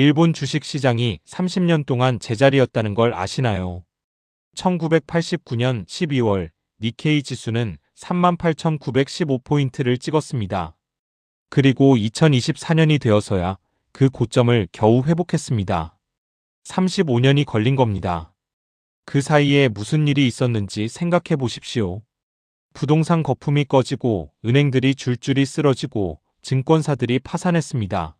일본 주식시장이 30년 동안 제자리였다는 걸 아시나요? 1989년 12월 니케이 지수는 38,915포인트를 찍었습니다. 그리고 2024년이 되어서야 그 고점을 겨우 회복했습니다. 35년이 걸린 겁니다. 그 사이에 무슨 일이 있었는지 생각해 보십시오. 부동산 거품이 꺼지고 은행들이 줄줄이 쓰러지고 증권사들이 파산했습니다.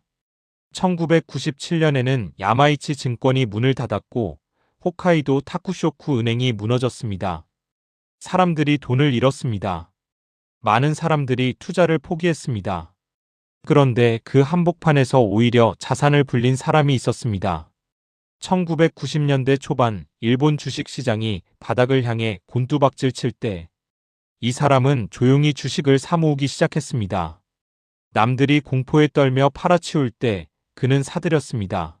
1997년에는 야마이치 증권이 문을 닫았고 홋카이도 타쿠쇼쿠 은행이 무너졌습니다. 사람들이 돈을 잃었습니다. 많은 사람들이 투자를 포기했습니다. 그런데 그 한복판에서 오히려 자산을 불린 사람이 있었습니다. 1990년대 초반 일본 주식시장이 바닥을 향해 곤두박질 칠 때 이 사람은 조용히 주식을 사모으기 시작했습니다. 남들이 공포에 떨며 팔아치울 때 그는 사들였습니다.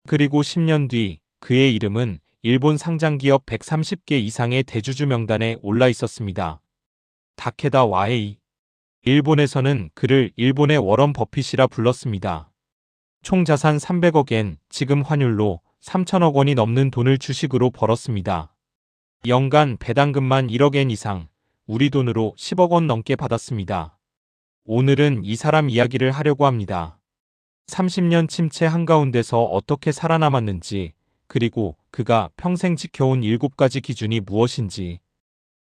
그리고 10년 뒤 그의 이름은 일본 상장기업 130개 이상의 대주주 명단에 올라 있었습니다. 다케다 와헤이. 일본에서는 그를 일본의 워런 버핏이라 불렀습니다. 총 자산 300억 엔, 지금 환율로 3천억 원이 넘는 돈을 주식으로 벌었습니다. 연간 배당금만 1억 엔 이상, 우리 돈으로 10억 원 넘게 받았습니다. 오늘은 이 사람 이야기를 하려고 합니다. 30년 침체 한가운데서 어떻게 살아남았는지, 그리고 그가 평생 지켜온 7가지 기준이 무엇인지.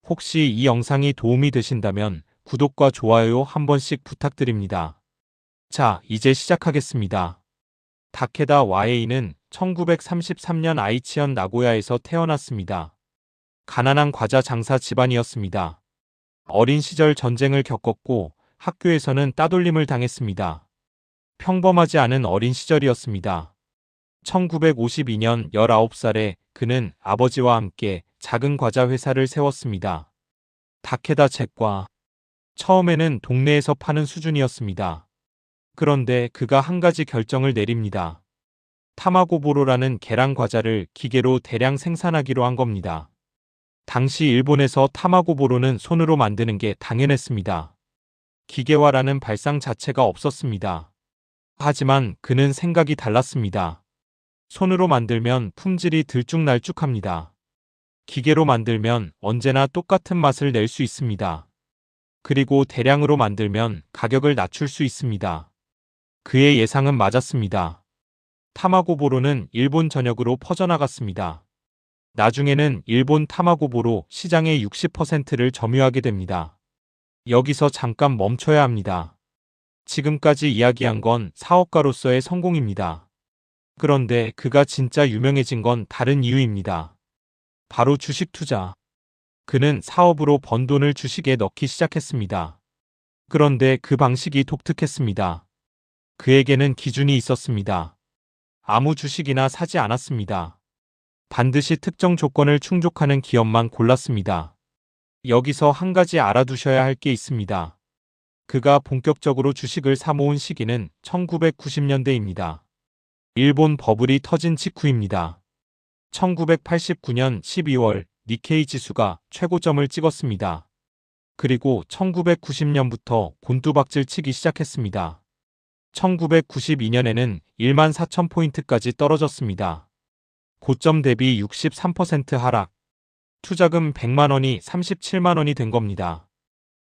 혹시 이 영상이 도움이 되신다면 구독과 좋아요 한 번씩 부탁드립니다. 자, 이제 시작하겠습니다. 다케다 와헤이는 1933년 아이치현 나고야에서 태어났습니다. 가난한 과자 장사 집안이었습니다. 어린 시절 전쟁을 겪었고 학교에서는 따돌림을 당했습니다. 평범하지 않은 어린 시절이었습니다. 1952년 19살에 그는 아버지와 함께 작은 과자 회사를 세웠습니다. 다케다 책과. 처음에는 동네에서 파는 수준이었습니다. 그런데 그가 한 가지 결정을 내립니다. 타마고보로라는 계란 과자를 기계로 대량 생산하기로 한 겁니다. 당시 일본에서 타마고보로는 손으로 만드는 게 당연했습니다. 기계화라는 발상 자체가 없었습니다. 하지만 그는 생각이 달랐습니다. 손으로 만들면 품질이 들쭉날쭉합니다. 기계로 만들면 언제나 똑같은 맛을 낼 수 있습니다. 그리고 대량으로 만들면 가격을 낮출 수 있습니다. 그의 예상은 맞았습니다. 타마고보로는 일본 전역으로 퍼져나갔습니다. 나중에는 일본 타마고보로 시장의 60%를 점유하게 됩니다. 여기서 잠깐 멈춰야 합니다. 지금까지 이야기한 건 사업가로서의 성공입니다. 그런데 그가 진짜 유명해진 건 다른 이유입니다. 바로 주식 투자. 그는 사업으로 번 돈을 주식에 넣기 시작했습니다. 그런데 그 방식이 독특했습니다. 그에게는 기준이 있었습니다. 아무 주식이나 사지 않았습니다. 반드시 특정 조건을 충족하는 기업만 골랐습니다. 여기서 한 가지 알아두셔야 할 게 있습니다. 그가 본격적으로 주식을 사모은 시기는 1990년대입니다. 일본 버블이 터진 직후입니다. 1989년 12월 니케이 지수가 최고점을 찍었습니다. 그리고 1990년부터 곤두박질 치기 시작했습니다. 1992년에는 14,000포인트까지 떨어졌습니다. 고점 대비 63% 하락. 투자금 100만 원이 37만 원이 된 겁니다.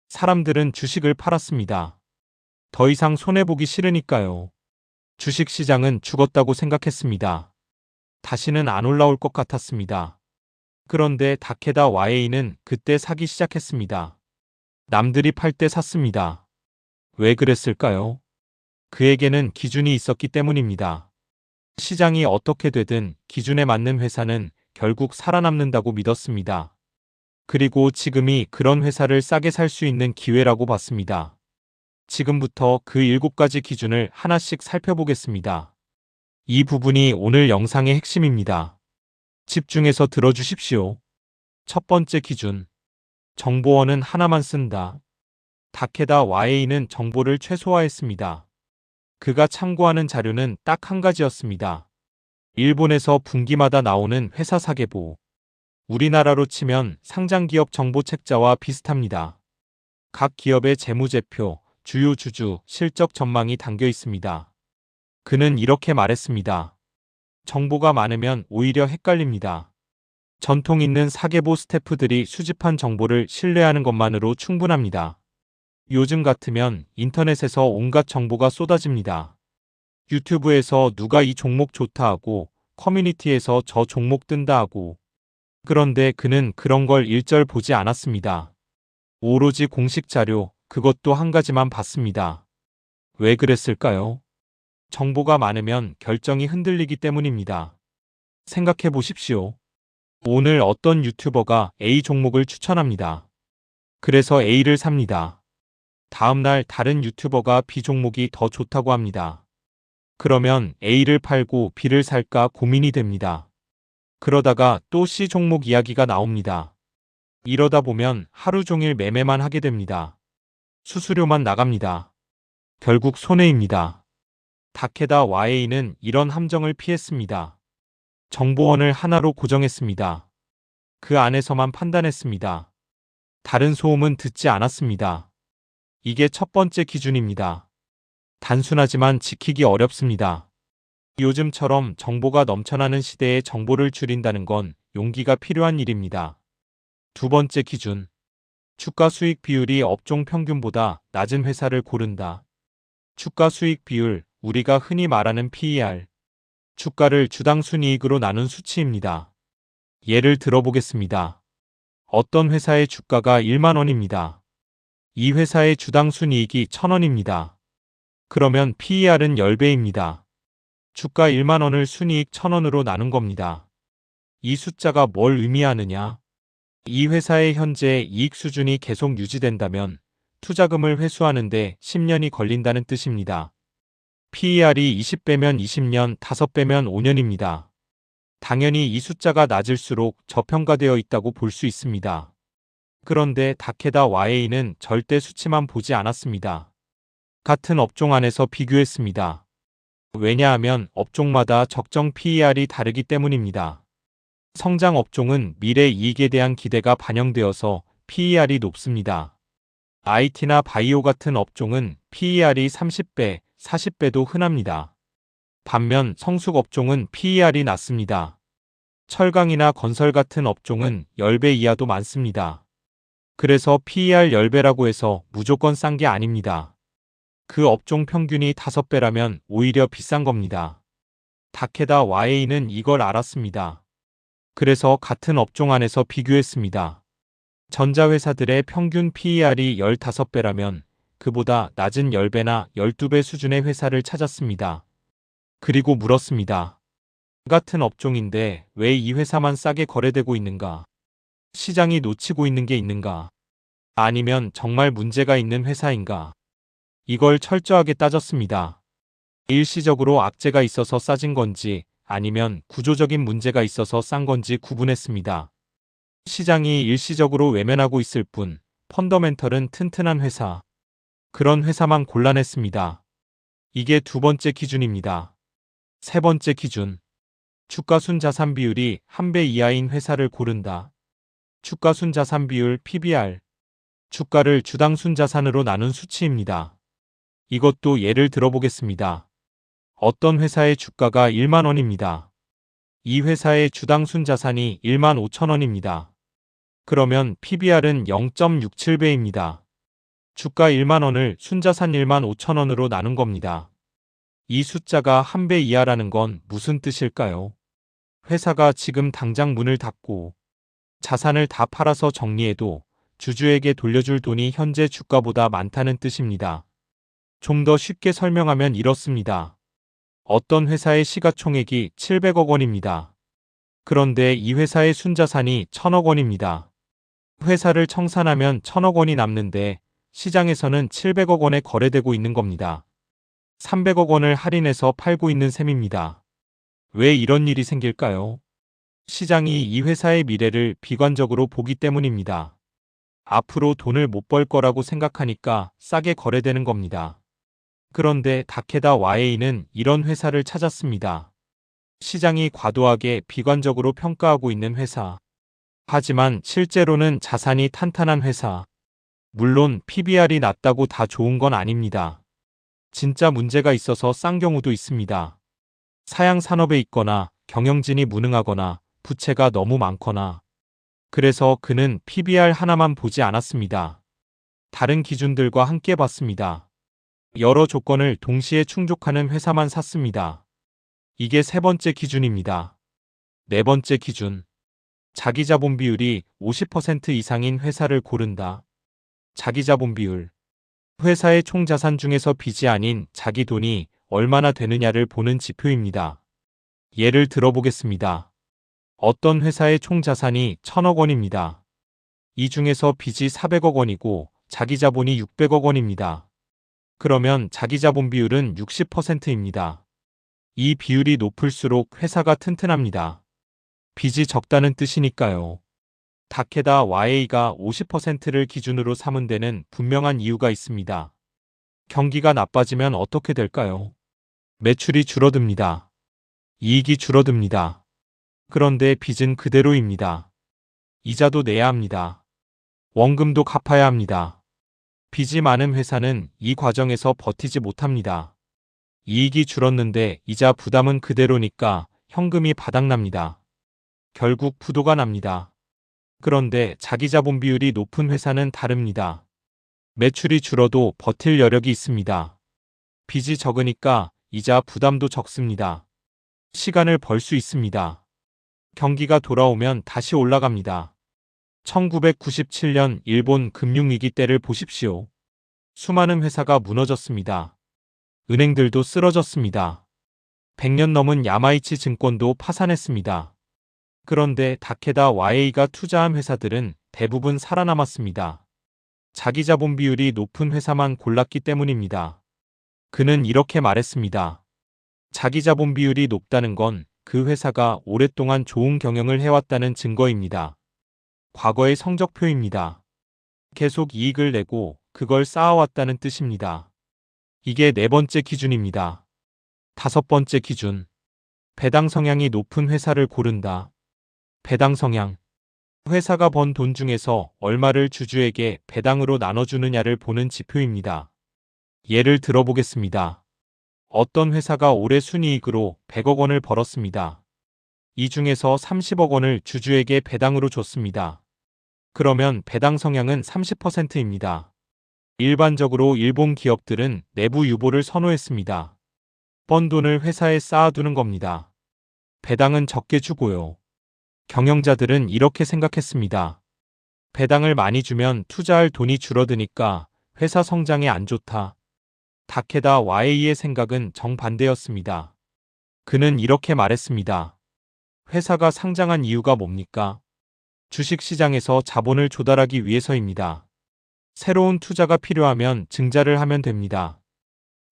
사람들은 주식을 팔았습니다. 더 이상 손해보기 싫으니까요. 주식시장은 죽었다고 생각했습니다. 다시는 안 올라올 것 같았습니다. 그런데 다케다 와헤이는 그때 사기 시작했습니다. 남들이 팔 때 샀습니다. 왜 그랬을까요? 그에게는 기준이 있었기 때문입니다. 시장이 어떻게 되든 기준에 맞는 회사는 결국 살아남는다고 믿었습니다. 그리고 지금이 그런 회사를 싸게 살 수 있는 기회라고 봤습니다. 지금부터 그 7가지 기준을 하나씩 살펴보겠습니다. 이 부분이 오늘 영상의 핵심입니다. 집중해서 들어주십시오. 첫 번째 기준. 정보원은 하나만 쓴다. 다케다 와헤이는 정보를 최소화했습니다. 그가 참고하는 자료는 딱 한 가지였습니다. 일본에서 분기마다 나오는 회사 사계보. 우리나라로 치면 상장기업 정보책자와 비슷합니다. 각 기업의 재무제표, 주요 주주, 실적 전망이 담겨 있습니다. 그는 이렇게 말했습니다. 정보가 많으면 오히려 헷갈립니다. 전통 있는 사계보 스태프들이 수집한 정보를 신뢰하는 것만으로 충분합니다. 요즘 같으면 인터넷에서 온갖 정보가 쏟아집니다. 유튜브에서 누가 이 종목 좋다 하고 커뮤니티에서 저 종목 뜬다 하고. 그런데 그는 그런 걸 일절 보지 않았습니다. 오로지 공식 자료, 그것도 한 가지만 봤습니다. 왜 그랬을까요? 정보가 많으면 결정이 흔들리기 때문입니다. 생각해 보십시오. 오늘 어떤 유튜버가 A 종목을 추천합니다. 그래서 A를 삽니다. 다음날 다른 유튜버가 B 종목이 더 좋다고 합니다. 그러면 A를 팔고 B를 살까 고민이 됩니다. 그러다가 또 C 종목 이야기가 나옵니다. 이러다 보면 하루 종일 매매만 하게 됩니다. 수수료만 나갑니다. 결국 손해입니다. 다케다 YA는 이런 함정을 피했습니다. 정보원을 하나로 고정했습니다. 그 안에서만 판단했습니다. 다른 소음은 듣지 않았습니다. 이게 첫 번째 기준입니다. 단순하지만 지키기 어렵습니다. 요즘처럼 정보가 넘쳐나는 시대에 정보를 줄인다는 건 용기가 필요한 일입니다. 두 번째 기준. 주가 수익 비율이 업종 평균보다 낮은 회사를 고른다. 주가 수익 비율, 우리가 흔히 말하는 PER. 주가를 주당 순이익으로 나눈 수치입니다. 예를 들어보겠습니다. 어떤 회사의 주가가 1만 원입니다. 이 회사의 주당 순이익이 1,000원입니다. 그러면 PER은 10배입니다. 주가 1만 원을 순이익 1,000원으로 나눈 겁니다. 이 숫자가 뭘 의미하느냐? 이 회사의 현재 이익 수준이 계속 유지된다면 투자금을 회수하는데 10년이 걸린다는 뜻입니다. PER이 20배면 20년, 5배면 5년입니다. 당연히 이 숫자가 낮을수록 저평가되어 있다고 볼 수 있습니다. 그런데 다케다 YA는 절대 수치만 보지 않았습니다. 같은 업종 안에서 비교했습니다. 왜냐하면 업종마다 적정 PER이 다르기 때문입니다. 성장 업종은 미래 이익에 대한 기대가 반영되어서 PER이 높습니다. IT나 바이오 같은 업종은 PER이 30배, 40배도 흔합니다. 반면 성숙 업종은 PER이 낮습니다. 철강이나 건설 같은 업종은 10배 이하도 많습니다. 그래서 PER 10배라고 해서 무조건 싼 게 아닙니다. 그 업종 평균이 5배라면 오히려 비싼 겁니다. 다케다 YA는 이걸 알았습니다. 그래서 같은 업종 안에서 비교했습니다. 전자회사들의 평균 PER이 15배라면 그보다 낮은 10배나 12배 수준의 회사를 찾았습니다. 그리고 물었습니다. 같은 업종인데 왜 이 회사만 싸게 거래되고 있는가? 시장이 놓치고 있는 게 있는가? 아니면 정말 문제가 있는 회사인가? 이걸 철저하게 따졌습니다. 일시적으로 악재가 있어서 싸진 건지 아니면 구조적인 문제가 있어서 싼 건지 구분했습니다. 시장이 일시적으로 외면하고 있을 뿐 펀더멘털은 튼튼한 회사. 그런 회사만 골라냈습니다. 이게 두 번째 기준입니다. 세 번째 기준. 주가순 자산 비율이 1배 이하인 회사를 고른다. 주가순 자산 비율 PBR. 주가를 주당 순자산으로 나눈 수치입니다. 이것도 예를 들어보겠습니다. 어떤 회사의 주가가 1만 원입니다. 이 회사의 주당 순자산이 1만 5천 원입니다. 그러면 PBR은 0.67배입니다. 주가 1만 원을 순자산 1만 5천 원으로 나눈 겁니다. 이 숫자가 1배 이하라는 건 무슨 뜻일까요? 회사가 지금 당장 문을 닫고 자산을 다 팔아서 정리해도 주주에게 돌려줄 돈이 현재 주가보다 많다는 뜻입니다. 좀 더 쉽게 설명하면 이렇습니다. 어떤 회사의 시가총액이 700억 원입니다. 그런데 이 회사의 순자산이 1000억 원입니다. 회사를 청산하면 1000억 원이 남는데 시장에서는 700억 원에 거래되고 있는 겁니다. 300억 원을 할인해서 팔고 있는 셈입니다. 왜 이런 일이 생길까요? 시장이 이 회사의 미래를 비관적으로 보기 때문입니다. 앞으로 돈을 못 벌 거라고 생각하니까 싸게 거래되는 겁니다. 그런데 다케다 YA는 이런 회사를 찾았습니다. 시장이 과도하게 비관적으로 평가하고 있는 회사. 하지만 실제로는 자산이 탄탄한 회사. 물론 PBR이 낮다고 다 좋은 건 아닙니다. 진짜 문제가 있어서 싼 경우도 있습니다. 사양 산업에 있거나 경영진이 무능하거나 부채가 너무 많거나. 그래서 그는 PBR 하나만 보지 않았습니다. 다른 기준들과 함께 봤습니다. 여러 조건을 동시에 충족하는 회사만 샀습니다. 이게 세 번째 기준입니다. 네 번째 기준. 자기 자본 비율이 50% 이상인 회사를 고른다. 자기 자본 비율. 회사의 총 자산 중에서 빚이 아닌 자기 돈이 얼마나 되느냐를 보는 지표입니다. 예를 들어보겠습니다. 어떤 회사의 총 자산이 1000억 원입니다. 이 중에서 빚이 400억 원이고 자기 자본이 600억 원입니다. 그러면 자기 자본 비율은 60%입니다. 이 비율이 높을수록 회사가 튼튼합니다. 빚이 적다는 뜻이니까요. 다케다 YA가 50%를 기준으로 삼은 데는 분명한 이유가 있습니다. 경기가 나빠지면 어떻게 될까요? 매출이 줄어듭니다. 이익이 줄어듭니다. 그런데 빚은 그대로입니다. 이자도 내야 합니다. 원금도 갚아야 합니다. 빚이 많은 회사는 이 과정에서 버티지 못합니다. 이익이 줄었는데 이자 부담은 그대로니까 현금이 바닥납니다. 결국 부도가 납니다. 그런데 자기 자본 비율이 높은 회사는 다릅니다. 매출이 줄어도 버틸 여력이 있습니다. 빚이 적으니까 이자 부담도 적습니다. 시간을 벌 수 있습니다. 경기가 돌아오면 다시 올라갑니다. 1997년 일본 금융위기 때를 보십시오. 수많은 회사가 무너졌습니다. 은행들도 쓰러졌습니다. 100년 넘은 야마이치 증권도 파산했습니다. 그런데 다케다 YA가 투자한 회사들은 대부분 살아남았습니다. 자기 자본 비율이 높은 회사만 골랐기 때문입니다. 그는 이렇게 말했습니다. 자기 자본 비율이 높다는 건 그 회사가 오랫동안 좋은 경영을 해왔다는 증거입니다. 과거의 성적표입니다. 계속 이익을 내고 그걸 쌓아왔다는 뜻입니다. 이게 네 번째 기준입니다. 다섯 번째 기준. 배당 성향이 높은 회사를 고른다. 배당 성향. 회사가 번 돈 중에서 얼마를 주주에게 배당으로 나눠주느냐를 보는 지표입니다. 예를 들어보겠습니다. 어떤 회사가 올해 순이익으로 100억 원을 벌었습니다. 이 중에서 30억 원을 주주에게 배당으로 줬습니다. 그러면 배당 성향은 30%입니다. 일반적으로 일본 기업들은 내부 유보를 선호했습니다. 번 돈을 회사에 쌓아두는 겁니다. 배당은 적게 주고요. 경영자들은 이렇게 생각했습니다. 배당을 많이 주면 투자할 돈이 줄어드니까 회사 성장에 안 좋다. 다케다 YA의 생각은 정반대였습니다. 그는 이렇게 말했습니다. 회사가 상장한 이유가 뭡니까? 주식시장에서 자본을 조달하기 위해서입니다. 새로운 투자가 필요하면 증자를 하면 됩니다.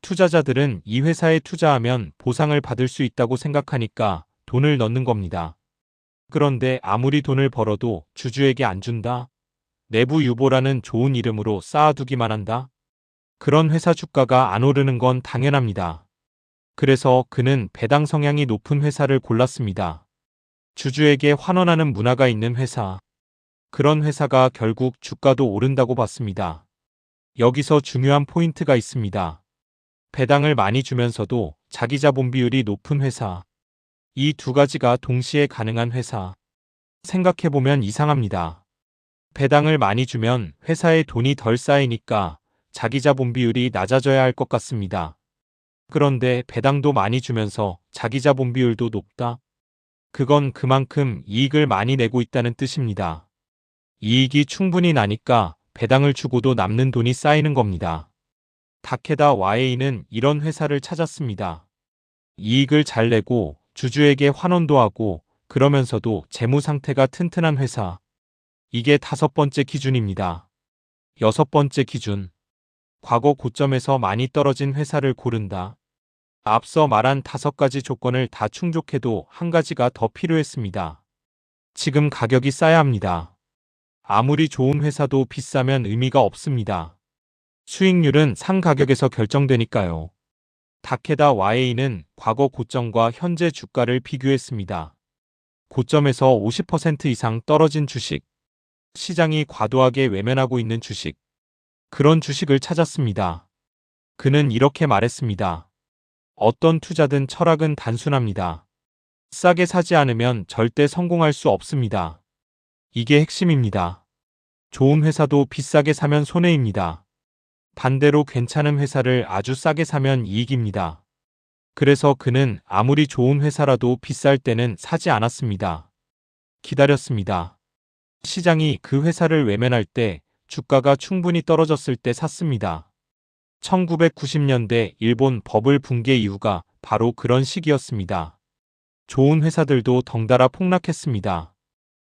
투자자들은 이 회사에 투자하면 보상을 받을 수 있다고 생각하니까 돈을 넣는 겁니다. 그런데 아무리 돈을 벌어도 주주에게 안 준다? 내부 유보라는 좋은 이름으로 쌓아두기만 한다? 그런 회사 주가가 안 오르는 건 당연합니다. 그래서 그는 배당 성향이 높은 회사를 골랐습니다. 주주에게 환원하는 문화가 있는 회사. 그런 회사가 결국 주가도 오른다고 봤습니다. 여기서 중요한 포인트가 있습니다. 배당을 많이 주면서도 자기 자본 비율이 높은 회사. 이 두 가지가 동시에 가능한 회사. 생각해보면 이상합니다. 배당을 많이 주면 회사에 돈이 덜 쌓이니까 자기 자본 비율이 낮아져야 할 것 같습니다. 그런데 배당도 많이 주면서 자기 자본 비율도 높다? 그건 그만큼 이익을 많이 내고 있다는 뜻입니다. 이익이 충분히 나니까 배당을 주고도 남는 돈이 쌓이는 겁니다. 다케다 YA는 이런 회사를 찾았습니다. 이익을 잘 내고 주주에게 환원도 하고 그러면서도 재무 상태가 튼튼한 회사. 이게 다섯 번째 기준입니다. 여섯 번째 기준. 과거 고점에서 많이 떨어진 회사를 고른다. 앞서 말한 다섯 가지 조건을 다 충족해도 한 가지가 더 필요했습니다. 지금 가격이 싸야 합니다. 아무리 좋은 회사도 비싸면 의미가 없습니다. 수익률은 상 가격에서 결정되니까요. 다케다 YA는 과거 고점과 현재 주가를 비교했습니다. 고점에서 50% 이상 떨어진 주식. 시장이 과도하게 외면하고 있는 주식. 그런 주식을 찾았습니다. 그는 이렇게 말했습니다. 어떤 투자든 철학은 단순합니다. 싸게 사지 않으면 절대 성공할 수 없습니다. 이게 핵심입니다. 좋은 회사도 비싸게 사면 손해입니다. 반대로 괜찮은 회사를 아주 싸게 사면 이익입니다. 그래서 그는 아무리 좋은 회사라도 비쌀 때는 사지 않았습니다. 기다렸습니다. 시장이 그 회사를 외면할 때, 주가가 충분히 떨어졌을 때 샀습니다. 1990년대 일본 버블 붕괴 이후가 바로 그런 시기였습니다. 좋은 회사들도 덩달아 폭락했습니다.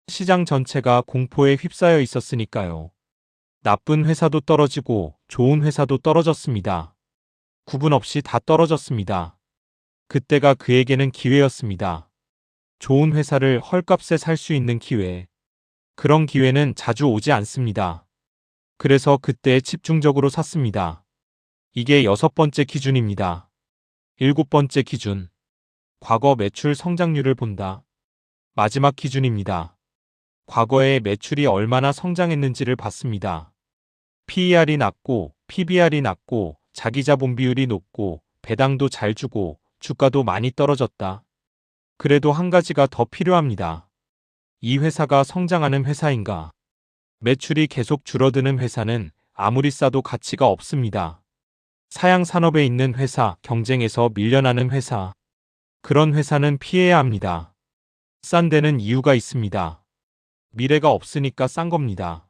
시장 전체가 공포에 휩싸여 있었으니까요. 나쁜 회사도 떨어지고 좋은 회사도 떨어졌습니다. 구분 없이 다 떨어졌습니다. 그때가 그에게는 기회였습니다. 좋은 회사를 헐값에 살 수 있는 기회. 그런 기회는 자주 오지 않습니다. 그래서 그때 집중적으로 샀습니다. 이게 6번째 기준입니다. 7번째 기준. 과거 매출 성장률을 본다. 마지막 기준입니다. 과거에 매출이 얼마나 성장했는지를 봤습니다. PER이 낮고 PBR이 낮고 자기자본 비율이 높고 배당도 잘 주고 주가도 많이 떨어졌다. 그래도 한 가지가 더 필요합니다. 이 회사가 성장하는 회사인가? 매출이 계속 줄어드는 회사는 아무리 싸도 가치가 없습니다. 사양 산업에 있는 회사, 경쟁에서 밀려나는 회사. 그런 회사는 피해야 합니다. 싼 데는 이유가 있습니다. 미래가 없으니까 싼 겁니다.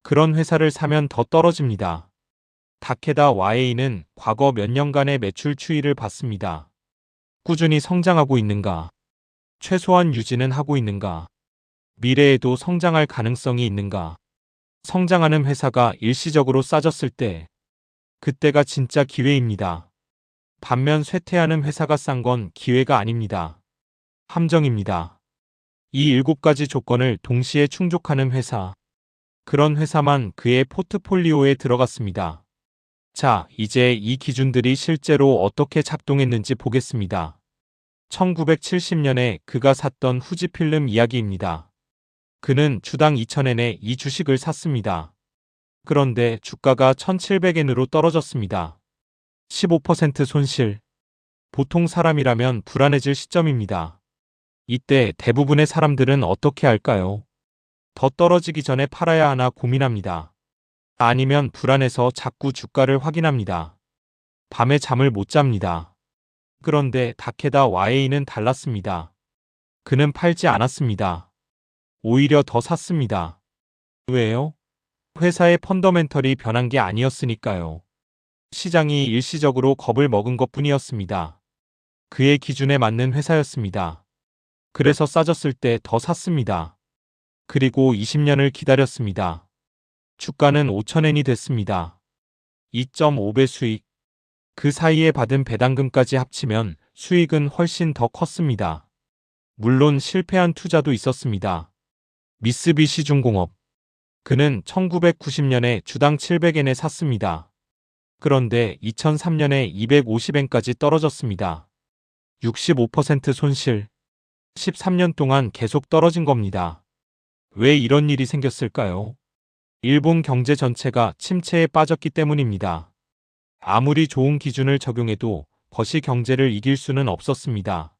그런 회사를 사면 더 떨어집니다. 다케다 YA는 과거 몇 년간의 매출 추이를 봤습니다. 꾸준히 성장하고 있는가? 최소한 유지는 하고 있는가? 미래에도 성장할 가능성이 있는가? 성장하는 회사가 일시적으로 싸졌을 때, 그때가 진짜 기회입니다. 반면 쇠퇴하는 회사가 싼 건 기회가 아닙니다. 함정입니다. 이 7가지 조건을 동시에 충족하는 회사. 그런 회사만 그의 포트폴리오에 들어갔습니다. 자, 이제 이 기준들이 실제로 어떻게 작동했는지 보겠습니다. 1970년에 그가 샀던 후지필름 이야기입니다. 그는 주당 2,000엔에 이 주식을 샀습니다. 그런데 주가가 1,700엔으로 떨어졌습니다. 15% 손실. 보통 사람이라면 불안해질 시점입니다. 이때 대부분의 사람들은 어떻게 할까요? 더 떨어지기 전에 팔아야 하나 고민합니다. 아니면 불안해서 자꾸 주가를 확인합니다. 밤에 잠을 못 잡니다. 그런데 다케다 YA는 달랐습니다. 그는 팔지 않았습니다. 오히려 더 샀습니다. 왜요? 회사의 펀더멘털이 변한 게 아니었으니까요. 시장이 일시적으로 겁을 먹은 것뿐이었습니다. 그의 기준에 맞는 회사였습니다. 그래서 싸졌을 때 더 샀습니다. 그리고 20년을 기다렸습니다. 주가는 5,000엔이 됐습니다. 2.5배 수익. 그 사이에 받은 배당금까지 합치면 수익은 훨씬 더 컸습니다. 물론 실패한 투자도 있었습니다. 미쓰비시 중공업. 그는 1990년에 주당 700엔에 샀습니다. 그런데 2003년에 250엔까지 떨어졌습니다. 65% 손실. 13년 동안 계속 떨어진 겁니다. 왜 이런 일이 생겼을까요? 일본 경제 전체가 침체에 빠졌기 때문입니다. 아무리 좋은 기준을 적용해도 거시 경제를 이길 수는 없었습니다.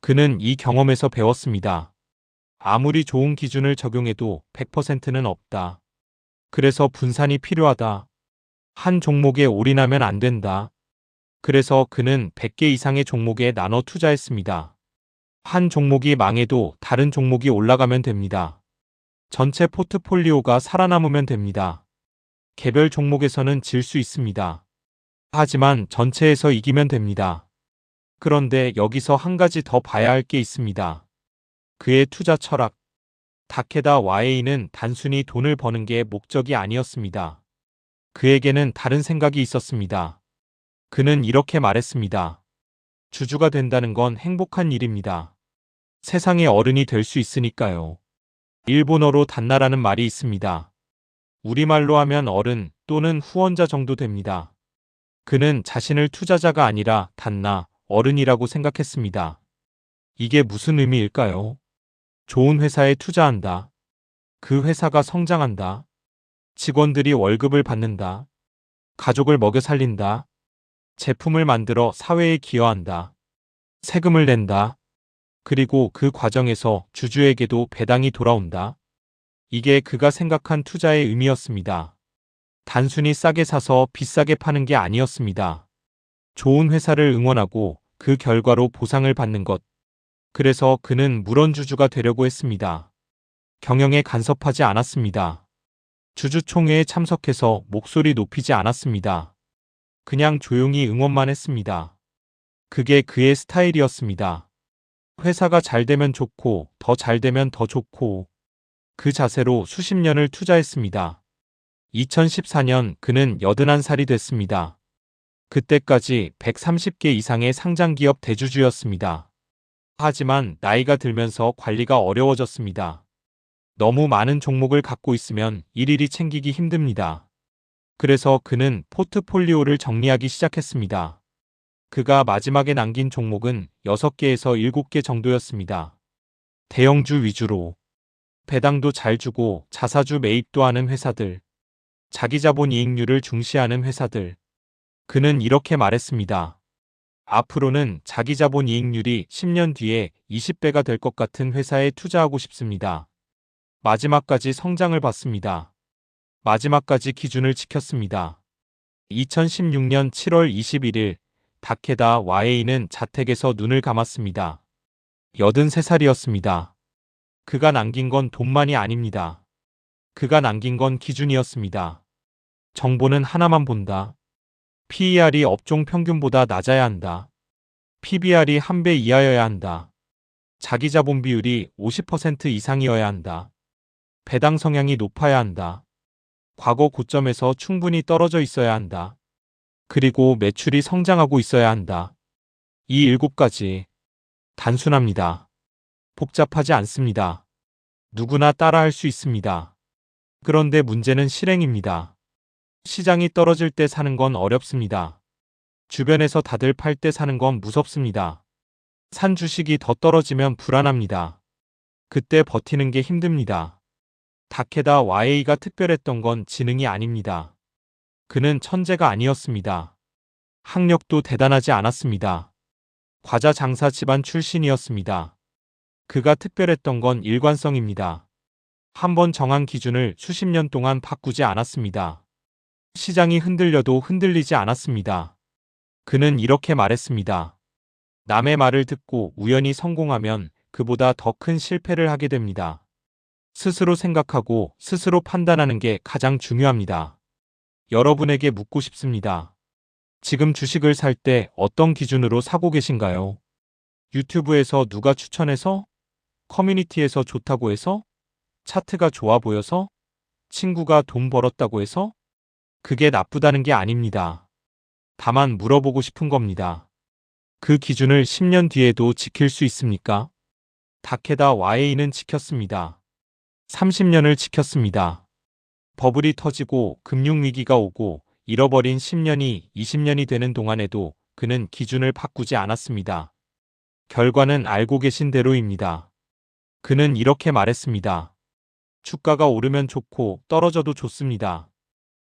그는 이 경험에서 배웠습니다. 아무리 좋은 기준을 적용해도 100%는 없다. 그래서 분산이 필요하다. 한 종목에 올인하면 안 된다. 그래서 그는 100개 이상의 종목에 나눠 투자했습니다. 한 종목이 망해도 다른 종목이 올라가면 됩니다. 전체 포트폴리오가 살아남으면 됩니다. 개별 종목에서는 질 수 있습니다. 하지만 전체에서 이기면 됩니다. 그런데 여기서 한 가지 더 봐야 할 게 있습니다. 그의 투자 철학. 다케다 YA는 단순히 돈을 버는 게 목적이 아니었습니다. 그에게는 다른 생각이 있었습니다. 그는 이렇게 말했습니다. 주주가 된다는 건 행복한 일입니다. 세상의 어른이 될 수 있으니까요. 일본어로 단나라는 말이 있습니다. 우리말로 하면 어른 또는 후원자 정도 됩니다. 그는 자신을 투자자가 아니라 단나, 어른이라고 생각했습니다. 이게 무슨 의미일까요? 좋은 회사에 투자한다. 그 회사가 성장한다. 직원들이 월급을 받는다. 가족을 먹여 살린다. 제품을 만들어 사회에 기여한다. 세금을 낸다. 그리고 그 과정에서 주주에게도 배당이 돌아온다. 이게 그가 생각한 투자의 의미였습니다. 단순히 싸게 사서 비싸게 파는 게 아니었습니다. 좋은 회사를 응원하고 그 결과로 보상을 받는 것. 그래서 그는 물원주주가 되려고 했습니다. 경영에 간섭하지 않았습니다. 주주총회에 참석해서 목소리 높이지 않았습니다. 그냥 조용히 응원만 했습니다. 그게 그의 스타일이었습니다. 회사가 잘 되면 좋고 더 잘 되면 더 좋고 그 자세로 수십 년을 투자했습니다. 2014년 그는 81살이 됐습니다. 그때까지 130개 이상의 상장기업 대주주였습니다. 하지만 나이가 들면서 관리가 어려워졌습니다. 너무 많은 종목을 갖고 있으면 일일이 챙기기 힘듭니다. 그래서 그는 포트폴리오를 정리하기 시작했습니다. 그가 마지막에 남긴 종목은 6개에서 7개 정도였습니다. 대형주 위주로 배당도 잘 주고 자사주 매입도 하는 회사들, 자기 자본 이익률을 중시하는 회사들. 그는 이렇게 말했습니다. 앞으로는 자기 자본 이익률이 10년 뒤에 20배가 될 것 같은 회사에 투자하고 싶습니다. 마지막까지 성장을 봤습니다. 마지막까지 기준을 지켰습니다. 2016년 7월 21일 다케다 와에이는 자택에서 눈을 감았습니다. 83살이었습니다. 그가 남긴 건 돈만이 아닙니다. 그가 남긴 건 기준이었습니다. 정보는 하나만 본다. PER이 업종 평균보다 낮아야 한다. PBR이 1배 이하여야 한다. 자기 자본 비율이 50% 이상이어야 한다. 배당 성향이 높아야 한다. 과거 고점에서 충분히 떨어져 있어야 한다. 그리고 매출이 성장하고 있어야 한다. 이 7가지. 단순합니다. 복잡하지 않습니다. 누구나 따라할 수 있습니다. 그런데 문제는 실행입니다. 시장이 떨어질 때 사는 건 어렵습니다. 주변에서 다들 팔 때 사는 건 무섭습니다. 산 주식이 더 떨어지면 불안합니다. 그때 버티는 게 힘듭니다. 다케다 와에이가 특별했던 건 지능이 아닙니다. 그는 천재가 아니었습니다. 학력도 대단하지 않았습니다. 과자 장사 집안 출신이었습니다. 그가 특별했던 건 일관성입니다. 한번 정한 기준을 수십 년 동안 바꾸지 않았습니다. 시장이 흔들려도 흔들리지 않았습니다. 그는 이렇게 말했습니다. 남의 말을 듣고 우연히 성공하면 그보다 더 큰 실패를 하게 됩니다. 스스로 생각하고 스스로 판단하는 게 가장 중요합니다. 여러분에게 묻고 싶습니다. 지금 주식을 살 때 어떤 기준으로 사고 계신가요? 유튜브에서 누가 추천해서? 커뮤니티에서 좋다고 해서? 차트가 좋아 보여서? 친구가 돈 벌었다고 해서? 그게 나쁘다는 게 아닙니다. 다만 물어보고 싶은 겁니다. 그 기준을 10년 뒤에도 지킬 수 있습니까? 다케다 와에이는 지켰습니다. 30년을 지켰습니다. 버블이 터지고 금융위기가 오고 잃어버린 10년이 20년이 되는 동안에도 그는 기준을 바꾸지 않았습니다. 결과는 알고 계신 대로입니다. 그는 이렇게 말했습니다. 주가가 오르면 좋고 떨어져도 좋습니다.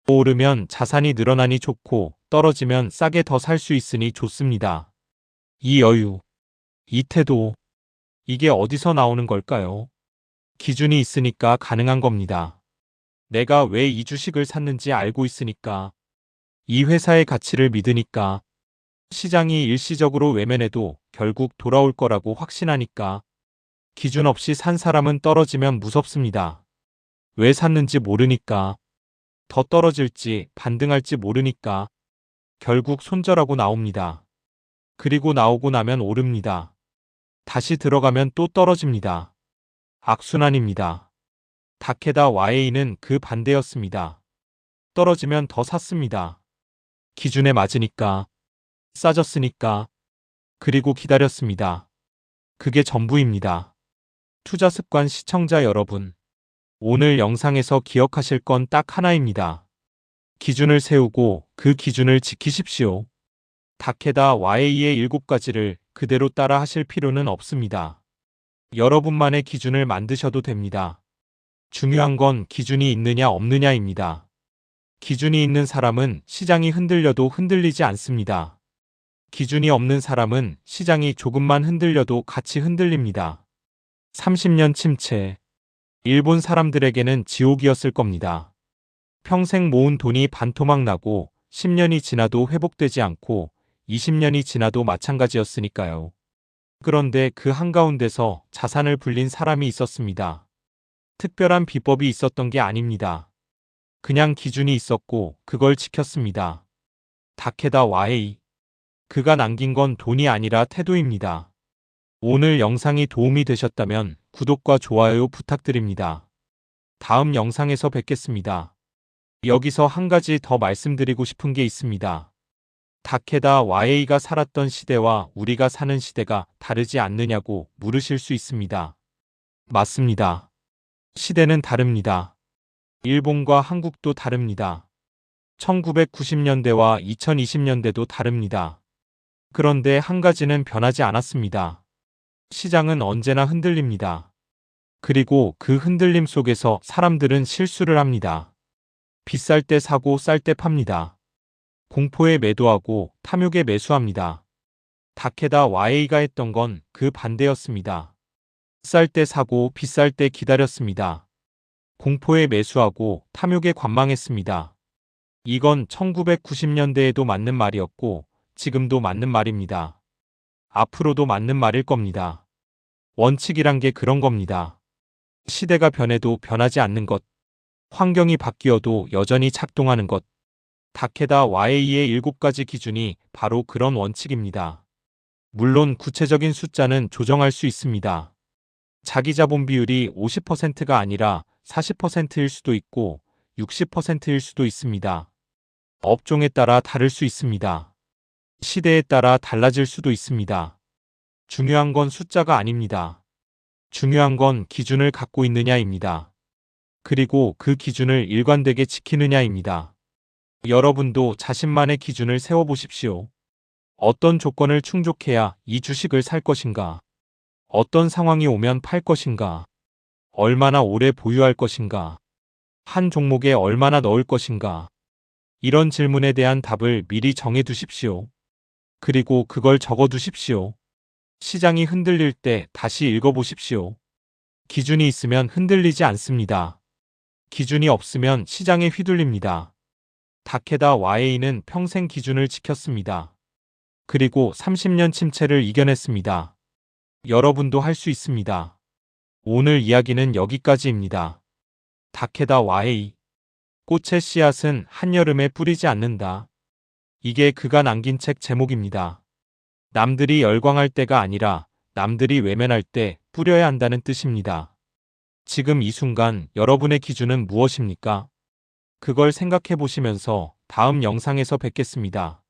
오르면 자산이 늘어나니 좋고 떨어지면 싸게 더 살 수 있으니 좋습니다. 이 여유, 이 태도, 이게 어디서 나오는 걸까요? 기준이 있으니까 가능한 겁니다. 내가 왜 이 주식을 샀는지 알고 있으니까, 이 회사의 가치를 믿으니까, 시장이 일시적으로 외면해도 결국 돌아올 거라고 확신하니까, 기준 없이 산 사람은 떨어지면 무섭습니다. 왜 샀는지 모르니까, 더 떨어질지 반등할지 모르니까, 결국 손절하고 나옵니다. 그리고 나오고 나면 오릅니다. 다시 들어가면 또 떨어집니다. 악순환입니다. 다케다 와에이는 그 반대였습니다. 떨어지면 더 샀습니다. 기준에 맞으니까, 싸졌으니까, 그리고 기다렸습니다. 그게 전부입니다. 투자 습관 시청자 여러분, 오늘 영상에서 기억하실 건 딱 하나입니다. 기준을 세우고 그 기준을 지키십시오. 다케다 와에이의 7가지를 그대로 따라 하실 필요는 없습니다. 여러분만의 기준을 만드셔도 됩니다. 중요한 건 기준이 있느냐 없느냐입니다. 기준이 있는 사람은 시장이 흔들려도 흔들리지 않습니다. 기준이 없는 사람은 시장이 조금만 흔들려도 같이 흔들립니다. 30년 침체. 일본 사람들에게는 지옥이었을 겁니다. 평생 모은 돈이 반토막 나고 10년이 지나도 회복되지 않고 20년이 지나도 마찬가지였으니까요. 그런데 그 한가운데서 자산을 불린 사람이 있었습니다. 특별한 비법이 있었던 게 아닙니다. 그냥 기준이 있었고 그걸 지켰습니다. 다케다 와헤이. 그가 남긴 건 돈이 아니라 태도입니다. 오늘 영상이 도움이 되셨다면 구독과 좋아요 부탁드립니다. 다음 영상에서 뵙겠습니다. 여기서 한 가지 더 말씀드리고 싶은 게 있습니다. 다케다 와헤이가 살았던 시대와 우리가 사는 시대가 다르지 않느냐고 물으실 수 있습니다. 맞습니다. 시대는 다릅니다. 일본과 한국도 다릅니다. 1990년대와 2020년대도 다릅니다. 그런데 한 가지는 변하지 않았습니다. 시장은 언제나 흔들립니다. 그리고 그 흔들림 속에서 사람들은 실수를 합니다. 비쌀 때 사고 쌀 때 팝니다. 공포에 매도하고 탐욕에 매수합니다. 다케다 와헤이가 했던 건 그 반대였습니다. 쌀 때 사고 비쌀 때 기다렸습니다. 공포에 매수하고 탐욕에 관망했습니다. 이건 1990년대에도 맞는 말이었고 지금도 맞는 말입니다. 앞으로도 맞는 말일 겁니다. 원칙이란 게 그런 겁니다. 시대가 변해도 변하지 않는 것. 환경이 바뀌어도 여전히 작동하는 것. 다케다 와헤이의 7가지 기준이 바로 그런 원칙입니다. 물론 구체적인 숫자는 조정할 수 있습니다. 자기 자본 비율이 50%가 아니라 40%일 수도 있고 60%일 수도 있습니다. 업종에 따라 다를 수 있습니다. 시대에 따라 달라질 수도 있습니다. 중요한 건 숫자가 아닙니다. 중요한 건 기준을 갖고 있느냐입니다. 그리고 그 기준을 일관되게 지키느냐입니다. 여러분도 자신만의 기준을 세워보십시오. 어떤 조건을 충족해야 이 주식을 살 것인가? 어떤 상황이 오면 팔 것인가? 얼마나 오래 보유할 것인가? 한 종목에 얼마나 넣을 것인가? 이런 질문에 대한 답을 미리 정해 두십시오. 그리고 그걸 적어 두십시오. 시장이 흔들릴 때 다시 읽어보십시오. 기준이 있으면 흔들리지 않습니다. 기준이 없으면 시장에 휘둘립니다. 다케다 와헤이는 평생 기준을 지켰습니다. 그리고 30년 침체를 이겨냈습니다. 여러분도 할 수 있습니다. 오늘 이야기는 여기까지입니다. 다케다 와헤이. 꽃의 씨앗은 한여름에 뿌리지 않는다. 이게 그가 남긴 책 제목입니다. 남들이 열광할 때가 아니라 남들이 외면할 때 뿌려야 한다는 뜻입니다. 지금 이 순간 여러분의 기준은 무엇입니까? 그걸 생각해 보시면서 다음 영상에서 뵙겠습니다.